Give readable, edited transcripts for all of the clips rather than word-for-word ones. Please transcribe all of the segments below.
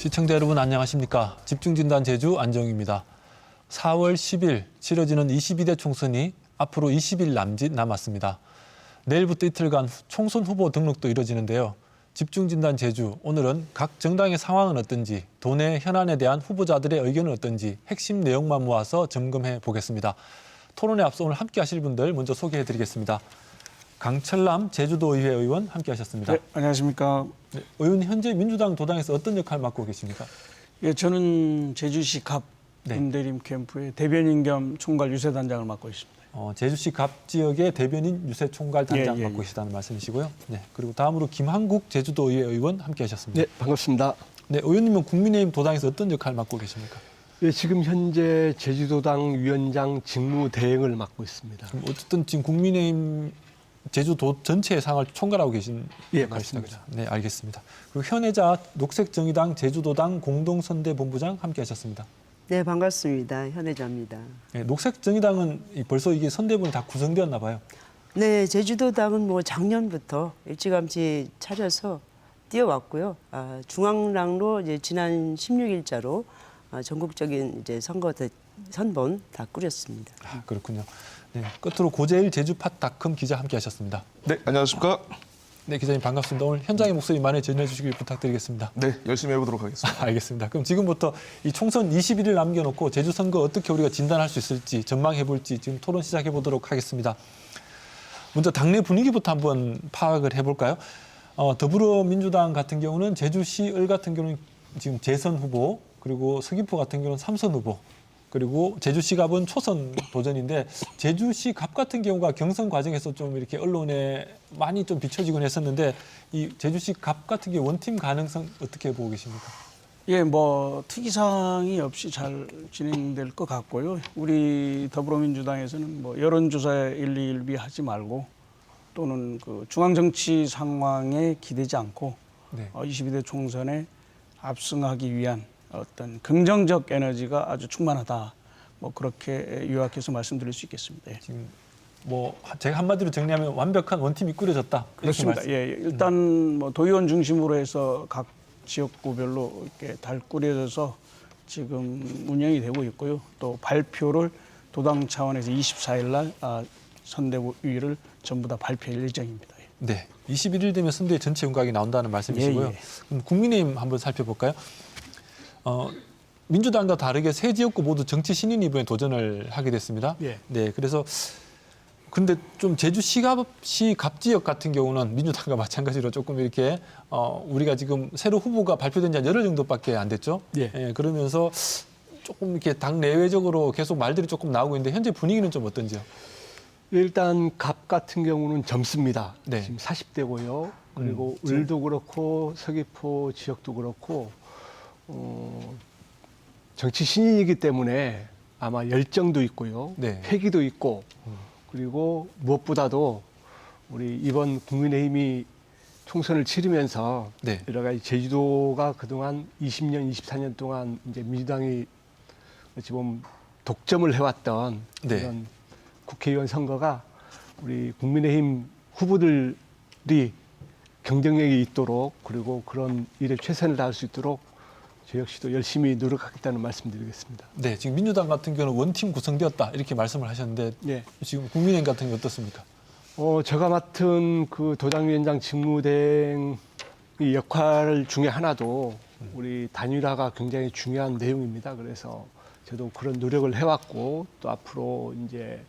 시청자 여러분 안녕하십니까. 집중진단 제주 안정입니다. 4월 10일 치러지는 22대 총선이 앞으로 20일 남았습니다. 내일부터 이틀간 총선 후보 등록도 이뤄지는데요. 집중진단 제주, 오늘은 각 정당의 상황은 어떤지, 도내 현안에 대한 후보자들의 의견은 어떤지 핵심 내용만 모아서 점검해 보겠습니다. 토론에 앞서 오늘 함께 하실 분들 먼저 소개해 드리겠습니다. 강철남 제주도의회 의원 함께 하셨습니다. 네, 안녕하십니까. 네, 의원 현재 민주당 도당에서 어떤 역할을 맡고 계십니까? 예, 저는 제주시 갑 군대림 캠프의 대변인 겸 총괄 유세단장을 맡고 있습니다. 제주시 갑 지역의 대변인 유세 총괄 단장 맡고 예. 계시다는 말씀이시고요. 네, 그리고 다음으로 김한국 제주도의회 의원 함께 하셨습니다. 네, 반갑습니다. 네, 의원님은 국민의힘 도당에서 어떤 역할을 맡고 계십니까? 네, 지금 현재 제주도당 위원장 직무 대행을 맡고 있습니다. 어쨌든 지금 국민의힘 제주도 전체의 상을 총괄하고 계신 예, 것이다. 맞습니다. 네, 알겠습니다. 그리고 현혜자 녹색정의당 제주도당 공동선대본부장 함께 하셨습니다. 네, 반갑습니다. 현혜자입니다. 네, 녹색정의당은 벌써 이게 선대본이 다 구성되었나 봐요. 네, 제주도당은 뭐 작년부터 일찌감치 차려서 뛰어왔고요. 중앙당로 이제 지난 16일자로 전국적인 이제 선본 다 꾸렸습니다. 그렇군요. 네, 끝으로 고재일 제주팟닷컴 기자 함께 하셨습니다. 네, 안녕하십니까. 네, 기자님 반갑습니다. 오늘 현장의 목소리 많이 전해주시길 부탁드리겠습니다. 네, 열심히 해보도록 하겠습니다. 알겠습니다. 그럼 지금부터 이 총선 21일 남겨놓고 제주 선거 어떻게 우리가 진단할 수 있을지 전망해볼지 지금 토론 시작해보도록 하겠습니다. 먼저 당내 분위기부터 한번 파악을 해볼까요? 더불어민주당 같은 경우는 제주시을 같은 경우는 지금 재선 후보, 그리고 서귀포 같은 경우는 3선 후보, 그리고 제주시 갑은 초선 도전인데 제주시 갑 같은 경우가 경선 과정에서 좀 이렇게 언론에 많이 좀 비춰지곤 했었는데 이 제주시 갑 같은 경우 원팀 가능성 어떻게 보고 계십니까? 예, 뭐 특이사항이 없이 잘 진행될 것 같고요. 우리 더불어민주당에서는 뭐 여론조사에 일희일비하지 말고 또는 그 중앙정치 상황에 기대지 않고 네. 22대 총선에 압승하기 위한 어떤 긍정적 에너지가 아주 충만하다. 뭐 그렇게 요약해서 말씀드릴 수 있겠습니다. 예. 지금 뭐 제가 한마디로 정리하면 완벽한 원팀이 꾸려졌다. 그렇습니다. 예, 일단 뭐 도의원 중심으로 해서 각 지역구별로 이렇게 달 꾸려져서 지금 운영이 되고 있고요. 또 발표를 도당 차원에서 24일 날 선대위를 전부 다 발표할 예정입니다. 네, 21일 되면 선대위 전체 윤곽이 나온다는 말씀이시고요. 예. 그럼 국민의힘 한번 살펴볼까요? 민주당과 다르게 세 지역구 모두 정치 신인 이번에 도전을 하게 됐습니다. 예. 네, 그래서 근데 좀 제주시 갑 지역 같은 경우는 민주당과 마찬가지로 조금 이렇게 우리가 지금 새로 후보가 발표된 지 한 열흘 정도밖에 안 됐죠. 예. 그러면서 조금 이렇게 당 내외적으로 계속 말들이 조금 나오고 있는데 현재 분위기는 좀 어떤지요? 일단 갑 같은 경우는 젊습니다. 네. 지금 40대고요. 그리고 을도 그렇고 서귀포 지역도 그렇고 정치 신인이기 때문에 아마 열정도 있고요. 네. 패기도 있고 그리고 무엇보다도 우리 이번 국민의힘이 총선을 치르면서 네. 여러 가지 제주도가 그동안 20년, 24년 동안 이제 민주당이 어찌 보면 독점을 해왔던 네. 그런 국회의원 선거가 우리 국민의힘 후보들이 경쟁력이 있도록 그리고 그런 일에 최선을 다할 수 있도록 저 역시도 열심히 노력하겠다는 말씀드리겠습니다. 네, 지금 민주당 같은 경우는 원팀 구성되었다 이렇게 말씀을 하셨는데 예. 지금 국민의힘 같은 경우 어떻습니까? 제가 맡은 그 도당위원장 직무대행 이 역할 중에 하나도 우리 단일화가 굉장히 중요한 내용입니다. 그래서 저도 그런 노력을 해왔고 또 앞으로 이제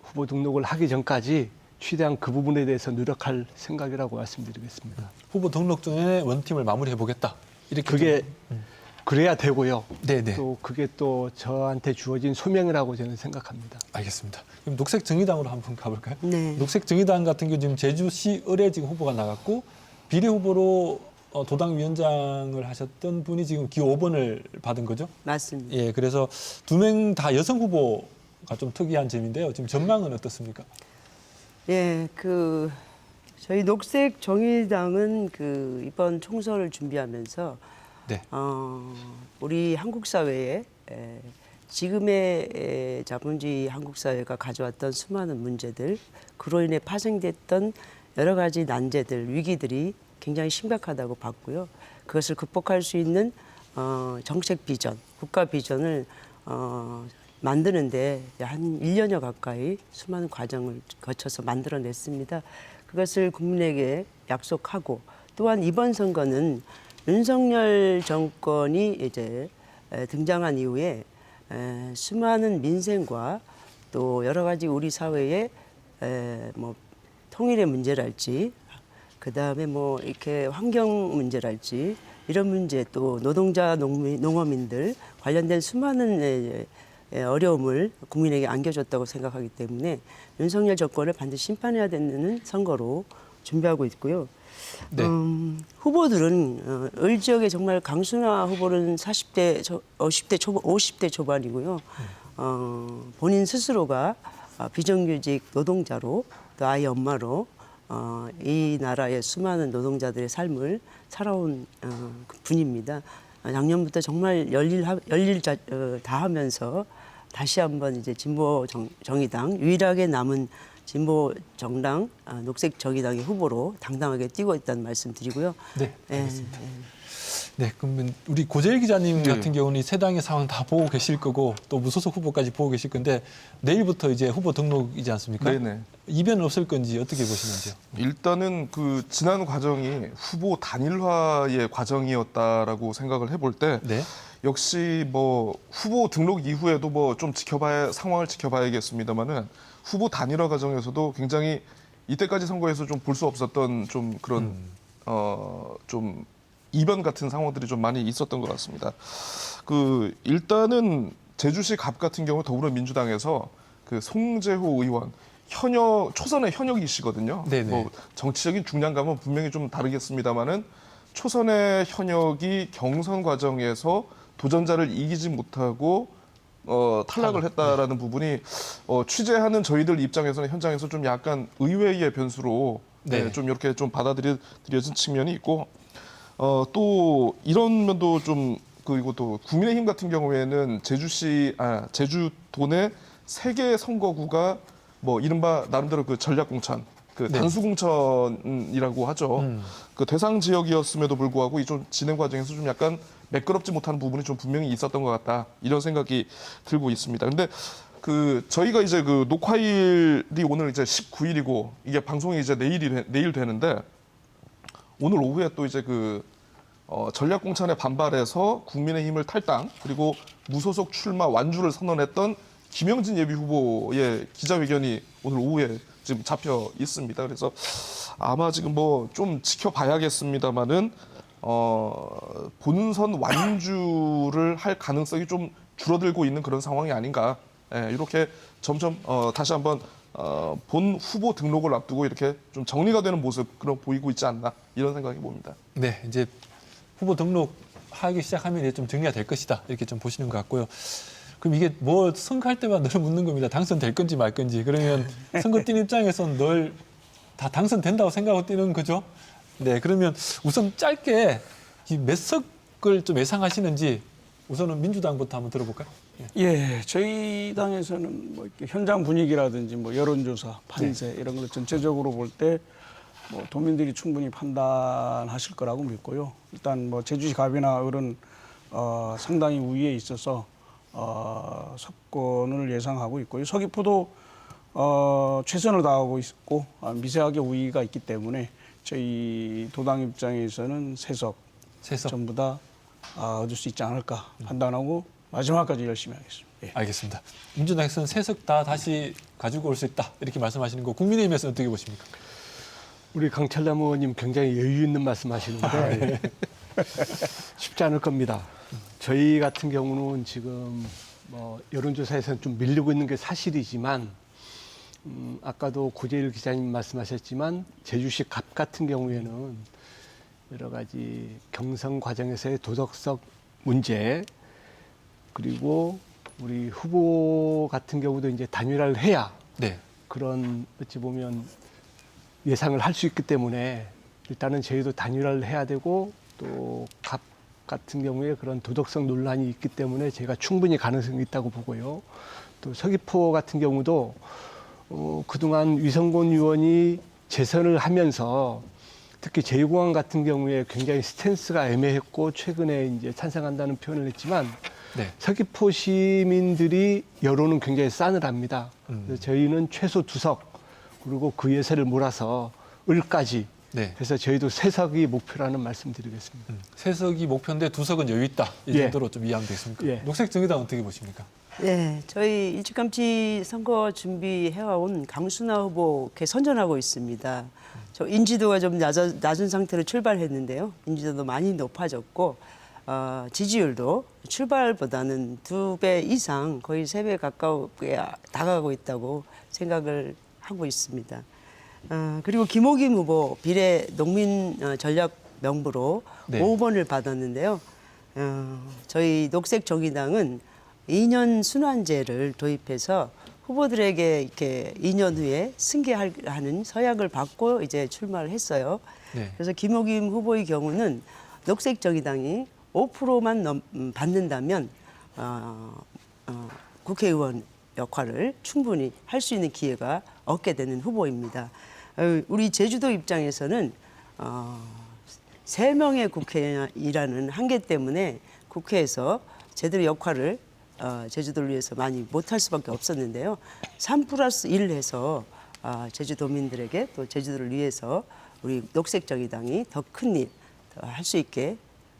후보 등록을 하기 전까지 최대한 그 부분에 대해서 노력할 생각이라고 말씀드리겠습니다. 후보 등록 전에 원팀을 마무리해 보겠다. 이렇게 그게 좀, 그래야 되고요. 네네. 또 그게 또 저한테 주어진 소명이라고 저는 생각합니다. 알겠습니다. 그럼 녹색정의당으로 한번 가볼까요? 네. 녹색정의당 같은 경우 지금 제주시 을에 지금 후보가 나갔고 비례 후보로 도당 위원장을 하셨던 분이 지금 기호 5번을 받은 거죠? 맞습니다. 예, 그래서 두 명 다 여성 후보가 좀 특이한 점인데요. 지금 전망은 어떻습니까? 예, 저희 녹색 정의당은 이번 총선을 준비하면서 네. 우리 한국 사회에 지금의 자본주의 한국 사회가 가져왔던 수많은 문제들, 그로 인해 파생됐던 여러 가지 난제들, 위기들이 굉장히 심각하다고 봤고요. 그것을 극복할 수 있는 정책 비전, 국가 비전을 만드는데 한 1년여 가까이 수많은 과정을 거쳐서 만들어냈습니다. 그것을 국민에게 약속하고 또한 이번 선거는 윤석열 정권이 이제 등장한 이후에 수많은 민생과 또 여러 가지 우리 사회의 뭐 통일의 문제랄지 그다음에 뭐 이렇게 환경 문제랄지 이런 문제 또 노동자 농어민들 관련된 수많은 어려움을 국민에게 안겨줬다고 생각하기 때문에 윤석열 정권을 반드시 심판해야 되는 선거로 준비하고 있고요. 네. 후보들은 을 지역에 정말 강순화 후보는 50대 초반이고요. 본인 스스로가 비정규직 노동자로 또 아이 엄마로 이 나라의 수많은 노동자들의 삶을 살아온 분입니다. 작년부터 정말 열일 다 하면서 다시 한번 이제 진보 정의당 유일하게 남은 진보 정당 녹색 정의당의 후보로 당당하게 뛰고 있다는 말씀드리고요. 네, 알겠습니다. 네, 그러면 우리 고재일 기자님 같은 경우는 이 세 당의 상황 다 보고 계실 거고 또 무소속 후보까지 보고 계실 건데 내일부터 이제 후보 등록이지 않습니까? 네네. 이변은 없을 건지 어떻게 보시는지요? 일단은 그 지난 과정이 후보 단일화의 과정이었다라고 생각을 해볼 때 네. 역시 뭐 후보 등록 이후에도 뭐 좀 상황을 지켜봐야겠습니다만은 후보 단일화 과정에서도 굉장히 이때까지 선거에서 좀 볼 수 없었던 좀 그런 좀 이변 같은 상황들이 좀 많이 있었던 것 같습니다. 그 일단은 제주시 갑 같은 경우 더불어민주당에서 그 송재호 의원 초선의 현역이시거든요. 네네. 뭐 정치적인 중량감은 분명히 좀 다르겠습니다만은 초선의 현역이 경선 과정에서 도전자를 이기지 못하고 탈락을 했다라는 부분이 취재하는 저희들 입장에서는 현장에서 좀 약간 의외의 변수로 네. 좀 이렇게 좀 받아들여진 측면이 있고 또 이런 면도 좀 그리고 또 국민의힘 같은 경우에는 제주도 내 3개 선거구가 뭐 이른바 나름대로 그 전략공천, 그 네. 단수공천이라고 하죠. 그 대상 지역이었음에도 불구하고 이 좀 진행 과정에서 좀 약간 매끄럽지 못한 부분이 좀 분명히 있었던 것 같다 이런 생각이 들고 있습니다. 근데 그 저희가 이제 그 녹화일이 오늘 이제 19일이고 이게 방송이 이제 내일 되는데 오늘 오후에 또 이제 그 전략공천에 반발해서 국민의힘을 탈당 그리고 무소속 출마 완주를 선언했던 김영진 예비후보의 기자회견이 오늘 오후에 지금 잡혀 있습니다. 그래서 아마 지금 뭐 좀 지켜봐야겠습니다만은 본선 완주를 할 가능성이 좀 줄어들고 있는 그런 상황이 아닌가. 이렇게 점점 다시 한번 본 후보 등록을 앞두고 이렇게 좀 정리가 되는 모습 그런 보이고 있지 않나 이런 생각이 봅니다. 네, 이제 후보 등록하기 시작하면 이제 좀 정리가 될 것이다 이렇게 좀 보시는 것 같고요. 그럼 이게 뭐 선거할 때마다 늘 묻는 겁니다. 당선될 건지 말 건지. 그러면 선거 뛰는 입장에서는 늘 다 당선된다고 생각하고 뛰는 거죠. 네, 그러면 우선 짧게 이 몇 석을 좀 예상하시는지 우선은 민주당부터 한번 들어볼까요? 예, 저희 당에서는 뭐 이렇게 현장 분위기라든지 뭐 여론조사, 판세 이런 걸 전체적으로 볼 때 뭐 도민들이 충분히 판단하실 거라고 믿고요. 일단 뭐 제주시 갑이나 을은 상당히 우위에 있어서 석권을 예상하고 있고요. 서귀포도 최선을 다하고 있고 미세하게 우위가 있기 때문에 저희 도당 입장에서는 3석 전부 다 얻을 수 있지 않을까 판단하고 마지막까지 열심히 하겠습니다. 예. 알겠습니다. 민주당에서는 3석 다 다시 가지고 올 수 있다 이렇게 말씀하시는 거 국민의힘에서는 어떻게 보십니까? 우리 강철남 의원님 굉장히 여유 있는 말씀하시는데 쉽지 않을 겁니다. 저희 같은 경우는 지금 뭐 여론조사에서는 좀 밀리고 있는 게 사실이지만 아까도 고재일 기자님 말씀하셨지만 제주시 갑 같은 경우에는 여러 가지 경선 과정에서의 도덕성 문제 그리고 우리 후보 같은 경우도 이제 단일화를 해야 네. 그런 어찌 보면 예상을 할 수 있기 때문에 일단은 저희도 단일화를 해야 되고 또 갑 같은 경우에 그런 도덕성 논란이 있기 때문에 제가 충분히 가능성이 있다고 보고요. 또 서귀포 같은 경우도 그동안 위성곤 의원이 재선을 하면서 특히 제2공항 같은 경우에 굉장히 스탠스가 애매했고 최근에 이제 찬성한다는 표현을 했지만 네. 서귀포 시민들이 여론은 굉장히 싸늘합니다. 그래서 저희는 최소 2석 그리고 그 예세를 몰아서 을까지 네. 그래서 저희도 3석이 목표라는 말씀드리겠습니다. 세석이 목표인데 2석은 여유 있다. 이 예. 정도로 좀 이해하면 되겠습니까? 예. 녹색정의당 어떻게 보십니까? 네, 저희 일찌감치 선거 준비해와온 강순하 후보 이렇게 선전하고 있습니다. 저 인지도가 좀 낮은 상태로 출발했는데요. 인지도도 많이 높아졌고 지지율도 출발보다는 2배 이상 거의 3배 가까우게 다가가고 있다고 생각을 하고 있습니다. 그리고 김호김 후보 비례 농민 전략 명부로 네. 5번을 받았는데요. 저희 녹색정의당은 2년 순환제를 도입해서 후보들에게 이렇게 2년 후에 승계하는 서약을 받고 이제 출마를 했어요. 네. 그래서 김호김 후보의 경우는 녹색정의당이 5%만 받는다면 국회의원 역할을 충분히 할 수 있는 기회가 얻게 되는 후보입니다. 우리 제주도 입장에서는 3명의 국회의원이라는 한계 때문에 국회에서 제대로 역할을 제주도를 위해서 많이 못할 수밖에 없었는데요. 3+1 해서 제주도민들에게 또 제주도를 위해서 우리 녹색정의당이 더 큰 일 할 수 있게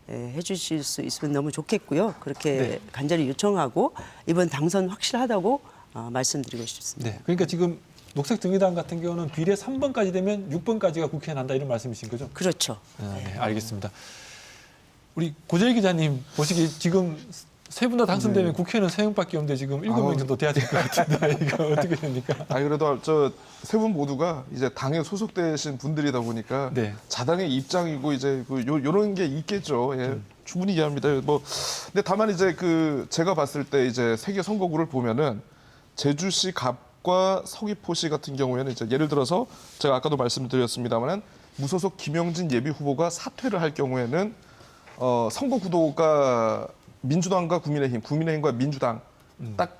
해주실 수 있으면 너무 좋겠고요. 그렇게 네. 간절히 요청하고 이번 당선 확실하다고 말씀드리고 싶습니다. 네. 그러니까 지금 녹색정의당 같은 경우는 비례 3번까지 되면 6번까지가 국회에 난다 이런 말씀이신 거죠? 그렇죠. 네, 알겠습니다. 우리 고재일 기자님 보시기 지금 세 분 다 당선되면 국회는 3명밖에 없는데 지금 7명 정도 돼야 될 것 같은데 이거 어떻게 됩니까? 그래도 저 세 분 모두가 이제 당에 소속되신 분들이다 보니까 네. 자당의 입장이고 이제 요런 게 있겠죠. 예. 충분히 이해합니다. 뭐 근데 다만 이제 제가 봤을 때 이제 세개 선거구를 보면은 제주시 갑과 서귀포시 같은 경우에는 이제 예를 들어서 제가 아까도 말씀드렸습니다만은 무소속 김영진 예비 후보가 사퇴를 할 경우에는 선거 구도가 민주당과 국민의힘과 민주당 딱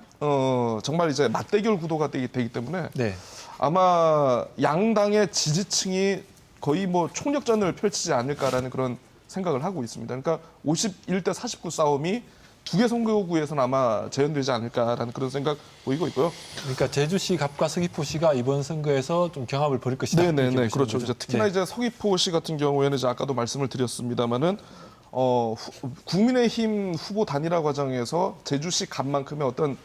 정말 이제 맞대결 구도가 되기 때문에 네. 아마 양당의 지지층이 거의 뭐 총력전을 펼치지 않을까라는 그런 생각을 하고 있습니다. 그러니까 51대 49 싸움이 2개 선거구에서는 아마 재현되지 않을까라는 그런 생각 보이고 있고요. 그러니까 제주시 갑과 서귀포시가 이번 선거에서 좀 경합을 벌일 것이다. 이렇게 네네네, 보시는 그렇죠. 거죠? 이제 특히나 네. 이제 서귀포시 같은 경우에는 이제 아까도 말씀을 드렸습니다만은 국민의힘 후보 단일화 과정에서 제주시 갑만큼의 어떤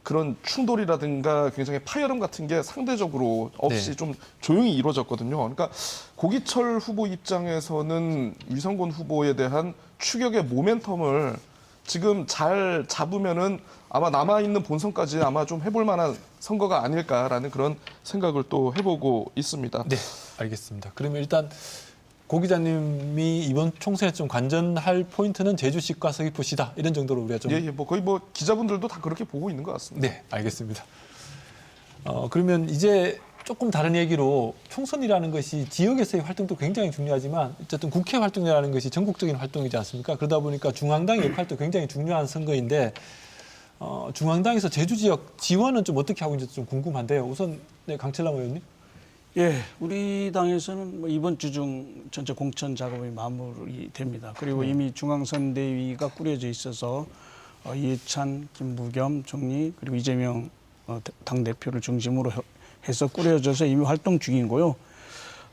그런 충돌이라든가 굉장히 파열음 같은 게 상대적으로 없이 네. 좀 조용히 이루어졌거든요. 그러니까 고기철 후보 입장에서는 위성곤 후보에 대한 추격의 모멘텀을 지금 잘 잡으면은 아마 남아있는 본선까지 아마 좀 해볼 만한 선거가 아닐까라는 그런 생각을 또 해보고 있습니다. 네, 알겠습니다. 그러면 일단 고 기자님이 이번 총선에 좀 관전할 포인트는 제주시과 서귀포시다 이런 정도로 우리가 좀 뭐 거의 뭐 기자분들도 다 그렇게 보고 있는 것 같습니다. 네, 알겠습니다. 그러면 이제 조금 다른 얘기로 총선이라는 것이 지역에서의 활동도 굉장히 중요하지만 어쨌든 국회 활동이라는 것이 전국적인 활동이지 않습니까? 그러다 보니까 중앙당의 역할도 굉장히 중요한 선거인데 중앙당에서 제주 지역 지원은 좀 어떻게 하고 있는지 좀 궁금한데요. 우선 네, 강철남 의원님. 예, 우리 당에서는 뭐 이번 주 중 전체 공천 작업이 마무리됩니다. 그리고 이미 중앙선대위가 꾸려져 있어서 이해찬, 김부겸 총리 그리고 이재명 당대표를 중심으로 해서 꾸려져서 이미 활동 중이고요.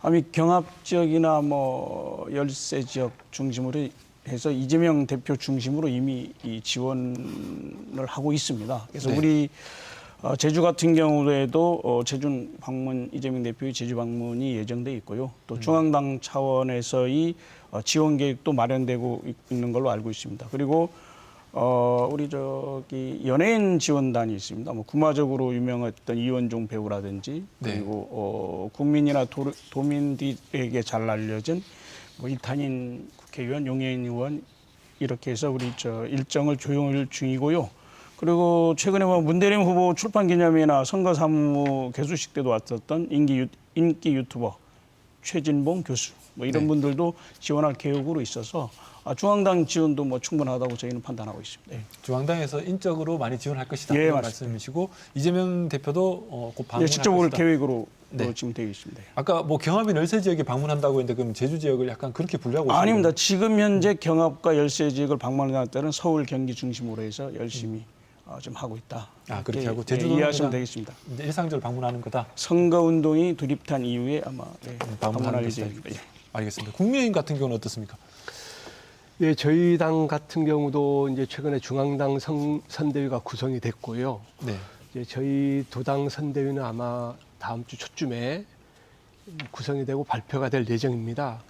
아마 경합 지역이나 뭐 열세 지역 중심으로 해서 이재명 대표 중심으로 이미 이 지원을 하고 있습니다. 그래서 네. 우리 제주 같은 경우에도 제주 방문 이재명 대표의 제주 방문이 예정돼 있고요. 또 중앙당 차원에서의 지원 계획도 마련되고 있는 걸로 알고 있습니다. 그리고 우리 연예인 지원단이 있습니다. 뭐 구마적으로 유명했던 이원종 배우라든지 그리고 국민이나 도민들에게 잘 알려진 뭐 이탄인 국회의원, 용해인 의원 이렇게 해서 우리 일정을 조율 중이고요. 그리고 최근에 뭐 문대림 후보 출판 기념회나 선거 사무 개수식 때도 왔었던 인기 유튜버 최진봉 교수 뭐 이런 분들도 지원할 계획으로 있어서 중앙당 지원도 뭐 충분하다고 저희는 판단하고 있습니다. 네. 중앙당에서 인적으로 많이 지원할 것이다. 예, 이런 맞습니다. 말씀이시고 이재명 대표도 곧 방문할 직접 올 것이다. 계획으로 네. 지금 되어 있습니다. 아까 뭐 경합인 열세 지역에 방문한다고 했는데 그럼 제주 지역을 약간 그렇게 분류하고 있습니다. 아닙니다. 지금 현재 경합과 열세 지역을 방문하는 때는 서울, 경기 중심으로 해서 열심히 좀 하고 있다. 그렇게 하고 예, 제주도는 이해하시면 그냥 되겠습니다. 이제 일상적으로 방문하는 거다. 선거 운동이 두립탄 이후에 아마 방문하는 방문할 것이다. 예정입니다. 예. 알겠습니다. 국민의힘 같은 경우는 어떻습니까? 예, 저희 당 같은 경우도 이제 최근에 중앙당 선대위가 구성이 됐고요. 네. 이제 저희 도당 선대위는 아마 다음 주 초쯤에 구성이 되고 발표가 될 예정입니다.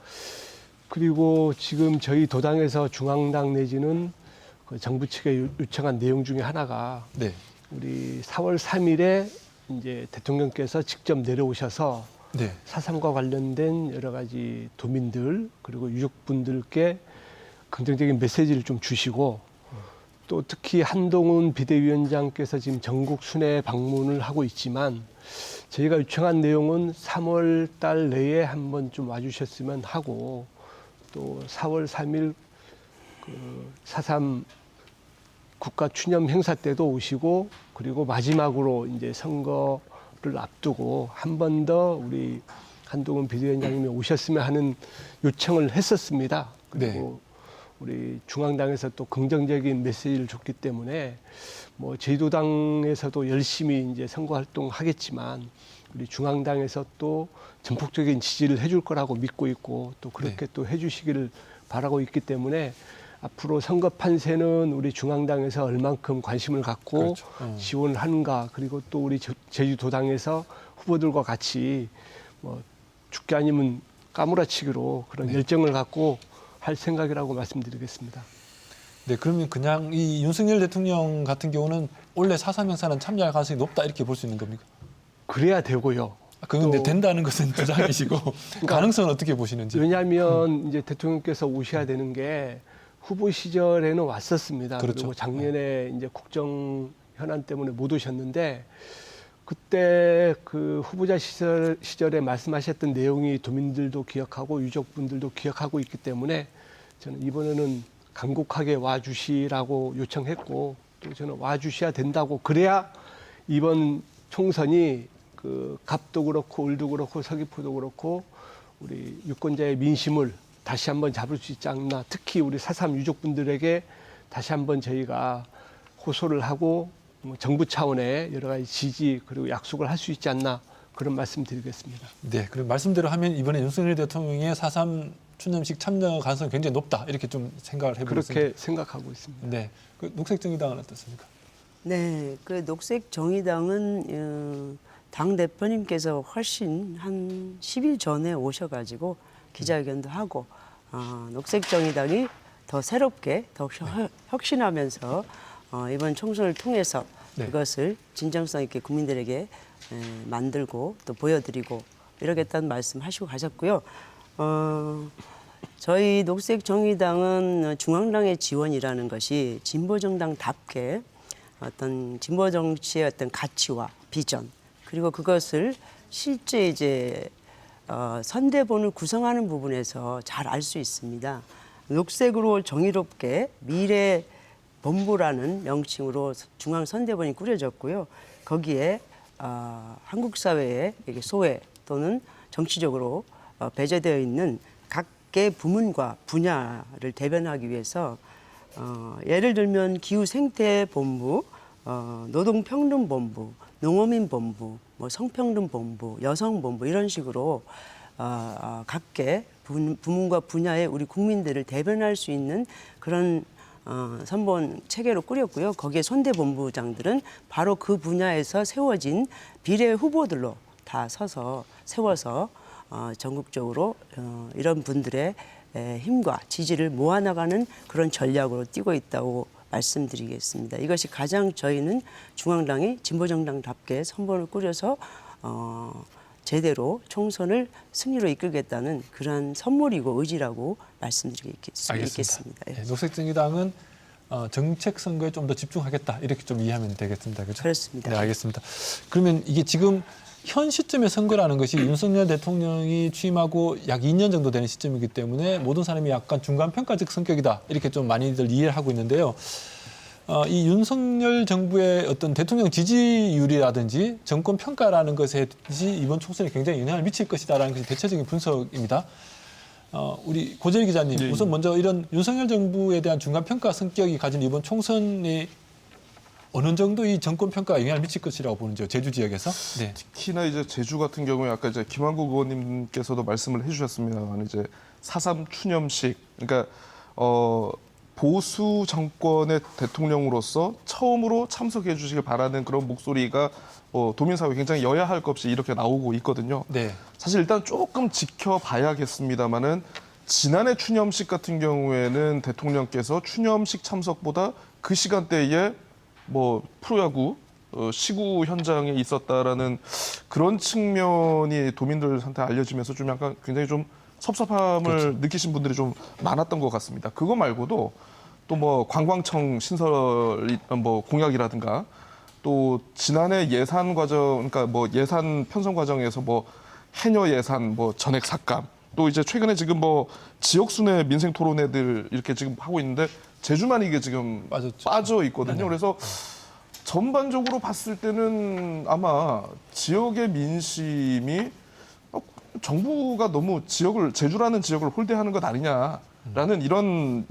그리고 지금 저희 도당에서 중앙당 내지는 그 정부 측에 요청한 내용 중에 하나가 네. 우리 4월 3일에 이제 대통령께서 직접 내려오셔서 네. 4.3과 관련된 여러 가지 도민들 그리고 유족분들께 긍정적인 메시지를 좀 주시고 또 특히 한동훈 비대위원장께서 지금 전국 순회 방문을 하고 있지만 저희가 요청한 내용은 3월 달 내에 한번 좀 와주셨으면 하고 또 4월 3일 그 4.3 국가 추념 행사 때도 오시고 그리고 마지막으로 이제 선거를 앞두고 한 번 더 우리 한동훈 비대위원장님이 오셨으면 하는 요청을 했었습니다. 그리고 우리 중앙당에서 또 긍정적인 메시지를 줬기 때문에 뭐 제주도당에서도 열심히 이제 선거 활동하겠지만 우리 중앙당에서 또 전폭적인 지지를 해줄 거라고 믿고 있고 또 그렇게 또 해주시기를 바라고 있기 때문에 앞으로 선거 판세는 우리 중앙당에서 얼만큼 관심을 갖고 그렇죠. 지원을 하는가 그리고 또 우리 제주도당에서 후보들과 같이 뭐 죽기 아니면 까무라치기로 그런 열정을 갖고 할 생각이라고 말씀드리겠습니다. 네, 그러면 그냥 이 윤석열 대통령 같은 경우는 원래 4.3 행사는 참여할 가능성이 높다 이렇게 볼 수 있는 겁니까? 그래야 되고요. 그건 근데 또- 된다는 것은 주장이시고 가능성은 어떻게 보시는지? 왜냐하면 이제 대통령께서 오셔야 되는 게 후보 시절에는 왔었습니다. 그렇죠. 그리고 작년에 이제 국정 현안 때문에 못 오셨는데 그때 그 후보자 시절에 말씀하셨던 내용이 도민들도 기억하고 유족분들도 기억하고 있기 때문에 저는 이번에는 간곡하게 와주시라고 요청했고 또 저는 와주셔야 된다고 그래야 이번 총선이 그 갑도 그렇고 을도 그렇고 서귀포도 그렇고 우리 유권자의 민심을 다시 한번 잡을 수 있지 않나 특히 우리 4.3 유족분들에게 다시 한번 저희가 호소를 하고 뭐 정부 차원의 여러 가지 지지 그리고 약속을 할 수 있지 않나 그런 말씀 드리겠습니다. 네, 그럼 말씀대로 하면 이번에 윤석열 대통령의 4.3 추념식 참여 가능성이 굉장히 높다 이렇게 좀 생각을 해보겠습니다. 그렇게 생각하고 있습니다. 네, 그 녹색정의당은 어떻습니까? 네, 그 녹색정의당은 당 대표님께서 훨씬 한 10일 전에 오셔가지고 기자회견도 하고 녹색정의당이 더 새롭게 더 혁신하면서 이번 총선을 통해서 네. 그것을 진정성 있게 국민들에게 만들고 또 보여드리고 이러겠다는 말씀하시고 가셨고요. 저희 녹색정의당은 중앙당의 지원이라는 것이 진보정당답게 어떤 진보 정치의 어떤 가치와 비전 그리고 그것을 실제 이제 선대본을 구성하는 부분에서 잘 알 수 있습니다. 녹색으로 정의롭게 미래 본부라는 명칭으로 중앙 선대본이 꾸려졌고요. 거기에 한국 사회의 소외 또는 정치적으로 배제되어 있는 각계 부문과 분야를 대변하기 위해서 예를 들면 기후생태본부, 노동평등본부, 농어민본부, 뭐 성평등본부, 여성본부 이런 식으로 각계 부문과 분야의 우리 국민들을 대변할 수 있는 그런 선본 체계로 꾸렸고요. 거기에 선대본부장들은 바로 그 분야에서 세워진 비례 후보들로 다 세워서 전국적으로 이런 분들의 힘과 지지를 모아나가는 그런 전략으로 뛰고 있다고 말씀드리겠습니다. 이것이 가장 저희는 중앙당이 진보정당답게 선본을 꾸려서 제대로 총선을 승리로 이끌겠다는 그러한 선물이고 의지라고 말씀드리겠습니다. 네, 녹색정의당은 정책 선거에 좀 더 집중하겠다 이렇게 좀 이해하면 되겠습니다. 그렇죠? 그렇습니다. 네, 알겠습니다. 그러면 이게 지금 현 시점의 선거라는 것이 윤석열 대통령이 취임하고 약 2년 정도 되는 시점이기 때문에 모든 사람이 약간 중간 평가적 성격이다 이렇게 좀 많이들 이해를 하고 있는데요. 이 윤석열 정부의 어떤 대통령 지지율이라든지 정권 평가라는 것에 이번 총선에 굉장히 영향을 미칠 것이다라는 것이 대체적인 분석입니다. 우리 고재일 기자님, 예, 예. 우선 먼저 이런 윤석열 정부에 대한 중간 평가 성격이 가진 이번 총선이 어느 정도 이 정권 평가에 영향을 미칠 것이라고 보는지요, 제주 지역에서? 네. 특히나 이제 제주 같은 경우에 아까 이제 김한국 의원님께서도 말씀을 해주셨습니다만 이제 4.3 추념식, 그러니까 보수 정권의 대통령으로서 처음으로 참석해 주시길 바라는 그런 목소리가 도민 사회에 굉장히 여야 할 것 없이 이렇게 나오고 있거든요. 네. 사실 일단 조금 지켜봐야겠습니다만은 지난해 추념식 같은 경우에는 대통령께서 추념식 참석보다 그 시간대에 뭐 프로야구 시구 현장에 있었다라는 그런 측면이 도민들한테 알려지면서 좀 약간 굉장히 좀 섭섭함을 느끼신 분들이 좀 많았던 것 같습니다. 그거 말고도 또 뭐 관광청 신설 뭐 공약이라든가 또 지난해 예산 과정, 그러니까 뭐 예산 편성 과정에서 뭐 해녀 예산 뭐 전액 삭감, 또 이제 최근에 지금 뭐 지역 순회 민생 토론회들 이렇게 지금 하고 있는데 제주만 이게 지금 빠졌죠. 빠져 있거든요. 네네. 그래서 전반적으로 봤을 때는 아마 지역의 민심이 정부가 너무 제주라는 지역을 홀대하는 것 아니냐라는 이런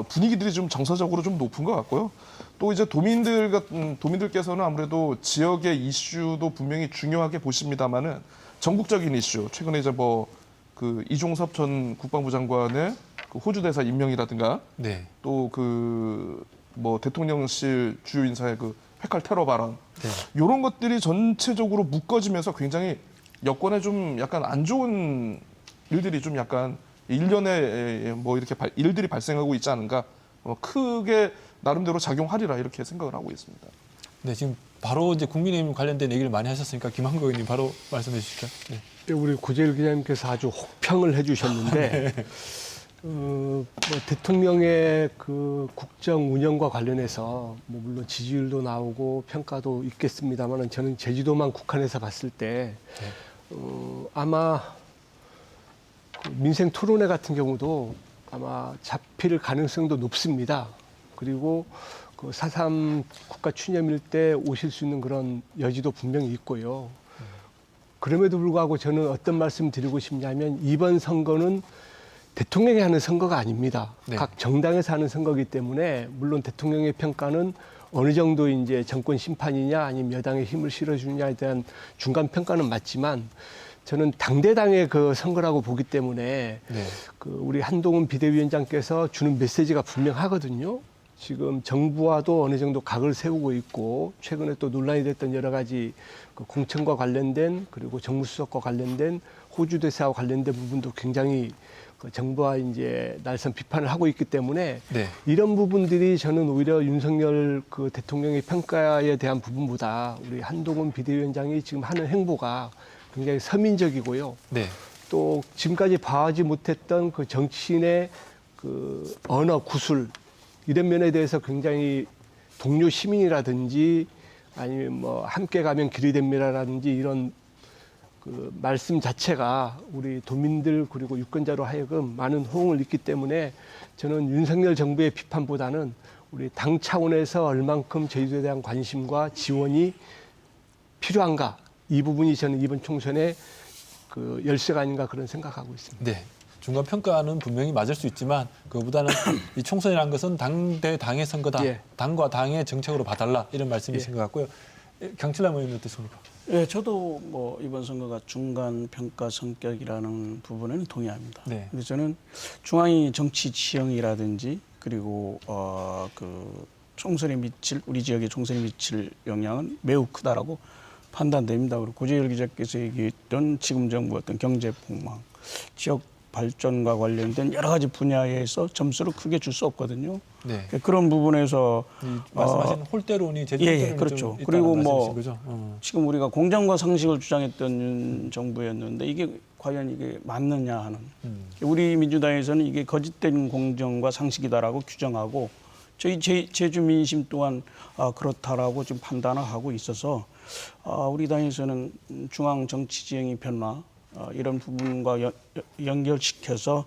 분위기들이 좀 정서적으로 좀 높은 것 같고요. 또 이제 도민들께서는 아무래도 지역의 이슈도 분명히 중요하게 보십니다만은 전국적인 이슈, 최근에 이제 뭐 그 이종섭 전 국방부 장관의 그 호주 대사 임명이라든가 네. 또 그 뭐 대통령실 주요 인사의 그 회칼 테러 발언, 네. 이런 것들이 전체적으로 묶어지면서 굉장히 여권에 좀 약간 안 좋은 일들이 좀 약간 일련의 뭐 이렇게 일들이 발생하고 있지 않은가, 크게 나름대로 작용하리라 이렇게 생각을 하고 있습니다. 네, 지금 바로 이제 국민의힘 관련된 얘기를 많이 하셨으니까 김한국 의원님 바로 말씀해 주실까요? 네. 우리 고재일 기자님께서 아주 혹평을 해주셨는데 뭐 대통령의 그 국정 운영과 관련해서 뭐 물론 지지율도 나오고 평가도 있겠습니다만 저는 제주도만 국한해서 봤을 때 아마 그 민생 토론회 같은 경우도 아마 잡힐 가능성도 높습니다. 그리고 그 4.3 국가 추념일 때 오실 수 있는 그런 여지도 분명히 있고요. 그럼에도 불구하고 저는 어떤 말씀 드리고 싶냐면 이번 선거는 대통령이 하는 선거가 아닙니다. 네. 각 정당에서 하는 선거이기 때문에 물론 대통령의 평가는 어느 정도 이제 정권 심판이냐 아니면 여당에 힘을 실어주느냐에 대한 중간 평가는 맞지만 저는 당대당의 그 선거라고 보기 때문에 네. 그 우리 한동훈 비대위원장께서 주는 메시지가 분명하거든요. 지금 정부와도 어느 정도 각을 세우고 있고 최근에 또 논란이 됐던 여러 가지 그 공천과 관련된 그리고 정무수석과 관련된 호주 대사와 관련된 부분도 굉장히 그 정부와 이제 날선 비판을 하고 있기 때문에 네. 이런 부분들이 저는 오히려 윤석열 그 대통령의 평가에 대한 부분보다 우리 한동훈 비대위원장이 지금 하는 행보가 굉장히 서민적이고요. 네. 또 지금까지 봐하지 못했던 그 정치인의 그 언어 구술 이런 면에 대해서 굉장히 동료 시민이라든지 아니면 뭐 함께 가면 길이 됩니다라든지 이런 그 말씀 자체가 우리 도민들 그리고 유권자로 하여금 많은 호응을 얻기 때문에 저는 윤석열 정부의 비판보다는 우리 당 차원에서 얼만큼 제주도에 대한 관심과 지원이 필요한가 이 부분이 저는 이번 총선의 그 열쇠가 아닌가 그런 생각하고 있습니다. 네. 중간 평가는 분명히 맞을 수 있지만 그보다는 이 총선이라는 것은 당 대 당의 선거다. 예. 당과 당의 정책으로 봐달라 이런 말씀이신 것 같고요. 강칠남 의원님 어떻습니까? 예, 저도 뭐 이번 선거가 중간 평가 성격이라는 부분에는 동의합니다. 네. 근데 저는 중앙이 정치 지형이라든지 그리고 그 총선에 미칠 우리 지역의 총선에 미칠 영향은 매우 크다라고 판단됩니다. 그리고 고재열 기자께서 얘기했던 지금 정부 어떤 경제 폭망, 지역 발전과 관련된 여러 가지 분야에서 점수를 크게 줄 수 없거든요. 네. 그런 부분에서 말씀하신 홀대론이 제주 예, 홀대론이 그렇죠. 좀 있다는 그리고 뭐 말씀이신 거죠? 지금 우리가 공정과 상식을 주장했던 윤 정부였는데 이게 과연 이게 맞느냐 하는 우리 민주당에서는 이게 거짓된 공정과 상식이다라고 규정하고 저희 제주 민심 또한 그렇다라고 지금 판단을 하고 있어서 우리 당에서는 중앙 정치 지형의 변화 이런 부분과 연결시켜서